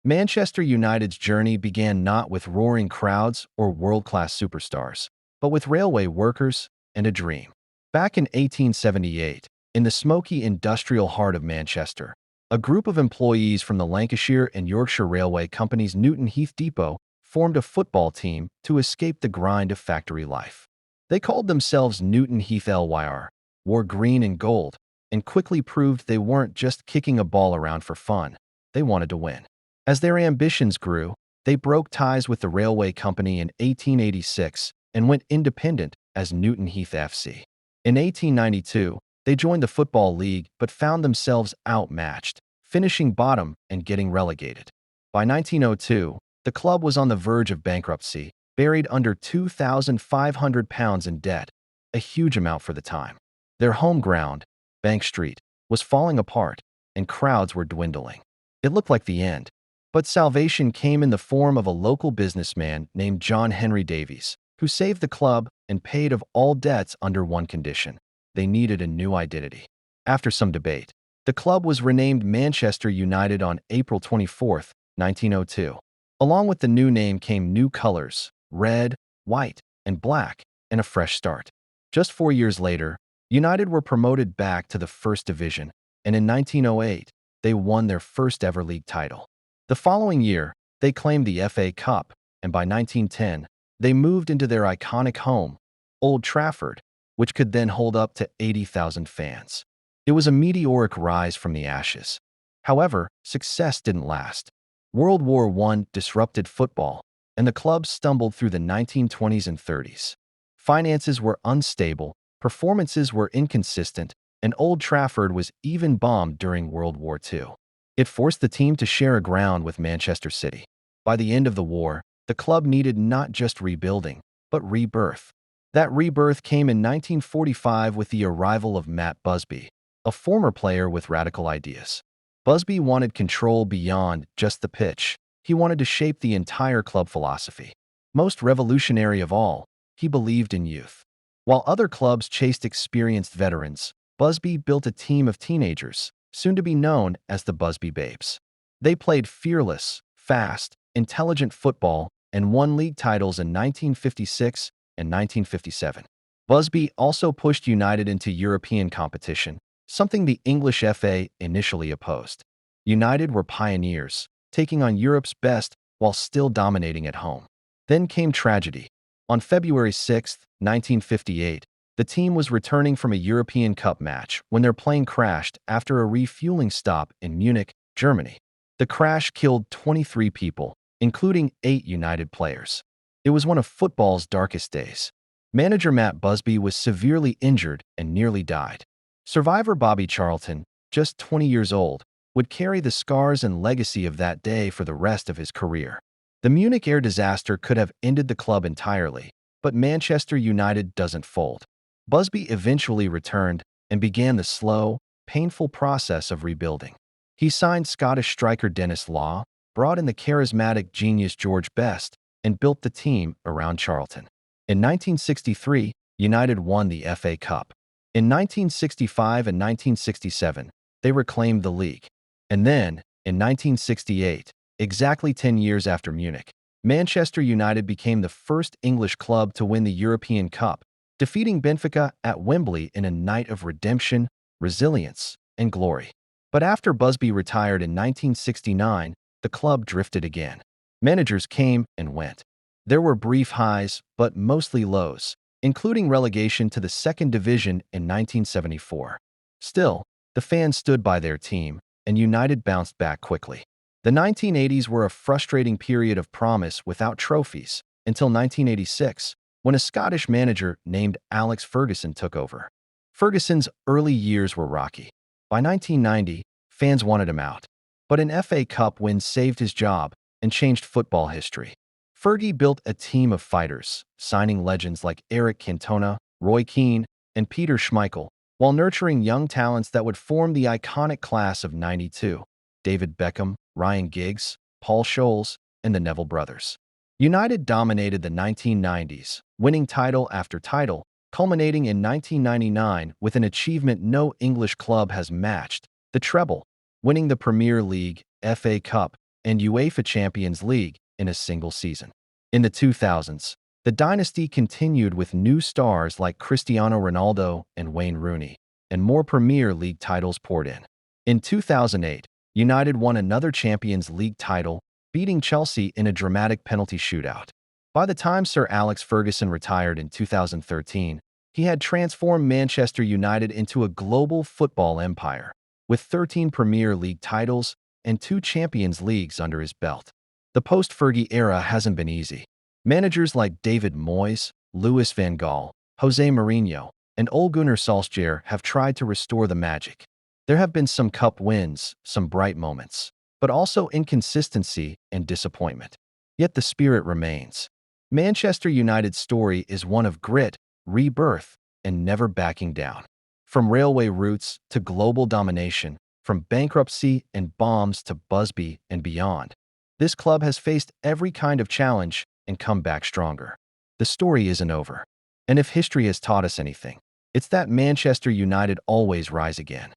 Manchester United's journey began not with roaring crowds or world-class superstars, but with railway workers and a dream. Back in 1878, in the smoky industrial heart of Manchester, a group of employees from the Lancashire and Yorkshire Railway Company's Newton Heath Depot formed a football team to escape the grind of factory life. They called themselves Newton Heath LYR, wore green and gold, and quickly proved they weren't just kicking a ball around for fun. They wanted to win. As their ambitions grew, they broke ties with the railway company in 1886 and went independent as Newton Heath FC. In 1892, they joined the Football League but found themselves outmatched, finishing bottom and getting relegated. By 1902, the club was on the verge of bankruptcy, buried under £2,500 in debt, a huge amount for the time. Their home ground, Bank Street, was falling apart, and crowds were dwindling. It looked like the end. But salvation came in the form of a local businessman named John Henry Davies, who saved the club and paid off all debts under one condition: they needed a new identity. After some debate, the club was renamed Manchester United on April 24, 1902. Along with the new name came new colors: red, white, and black, and a fresh start. Just 4 years later, United were promoted back to the First Division, and in 1908, they won their first ever league title. The following year, they claimed the FA Cup, and by 1910, they moved into their iconic home, Old Trafford, which could then hold up to 80,000 fans. It was a meteoric rise from the ashes. However, success didn't last. World War I disrupted football, and the club stumbled through the 1920s and 30s. Finances were unstable, performances were inconsistent, and Old Trafford was even bombed during World War II. It forced the team to share a ground with Manchester City. By the end of the war, the club needed not just rebuilding, but rebirth. That rebirth came in 1945 with the arrival of Matt Busby, a former player with radical ideas. Busby wanted control beyond just the pitch. He wanted to shape the entire club philosophy. Most revolutionary of all, he believed in youth. While other clubs chased experienced veterans, Busby built a team of teenagers, soon to be known as the Busby Babes. They played fearless, fast, intelligent football and won league titles in 1956 and 1957. Busby also pushed United into European competition, something the English FA initially opposed. United were pioneers, taking on Europe's best while still dominating at home. Then came tragedy. On February 6, 1958, the team was returning from a European Cup match when their plane crashed after a refueling stop in Munich, Germany. The crash killed 23 people, including 8 United players. It was one of football's darkest days. Manager Matt Busby was severely injured and nearly died. Survivor Bobby Charlton, just 20 years old, would carry the scars and legacy of that day for the rest of his career. The Munich air disaster could have ended the club entirely, but Manchester United doesn't fold. Busby eventually returned and began the slow, painful process of rebuilding. He signed Scottish striker Denis Law, brought in the charismatic genius George Best, and built the team around Charlton. In 1963, United won the FA Cup. In 1965 and 1967, they reclaimed the league. And then, in 1968, exactly 10 years after Munich, Manchester United became the first English club to win the European Cup, defeating Benfica at Wembley in a night of redemption, resilience, and glory. But after Busby retired in 1969, the club drifted again. Managers came and went. There were brief highs, but mostly lows, including relegation to the second division in 1974. Still, the fans stood by their team, and United bounced back quickly. The 1980s were a frustrating period of promise without trophies, until 1986, when a Scottish manager named Alex Ferguson took over. Ferguson's early years were rocky. By 1990, fans wanted him out. But an FA Cup win saved his job and changed football history. Fergie built a team of fighters, signing legends like Eric Cantona, Roy Keane, and Peter Schmeichel, while nurturing young talents that would form the iconic class of '92: David Beckham, Ryan Giggs, Paul Scholes, and the Neville brothers. United dominated the 1990s, winning title after title, culminating in 1999 with an achievement no English club has matched: the treble, winning the Premier League, FA Cup, and UEFA Champions League in a single season. In the 2000s, the dynasty continued with new stars like Cristiano Ronaldo and Wayne Rooney, and more Premier League titles poured in. In 2008, United won another Champions League title, beating Chelsea in a dramatic penalty shootout. By the time Sir Alex Ferguson retired in 2013, he had transformed Manchester United into a global football empire, with 13 Premier League titles and 2 Champions Leagues under his belt. The post-Fergie era hasn't been easy. Managers like David Moyes, Louis van Gaal, Jose Mourinho, and Ole Gunnar Solskjaer have tried to restore the magic. There have been some cup wins, some bright moments, but also inconsistency and disappointment. Yet the spirit remains. Manchester United's story is one of grit, rebirth, and never backing down. From railway routes to global domination, from bankruptcy and bombs to Busby and beyond, this club has faced every kind of challenge and come back stronger. The story isn't over. And if history has taught us anything, it's that Manchester United always rise again.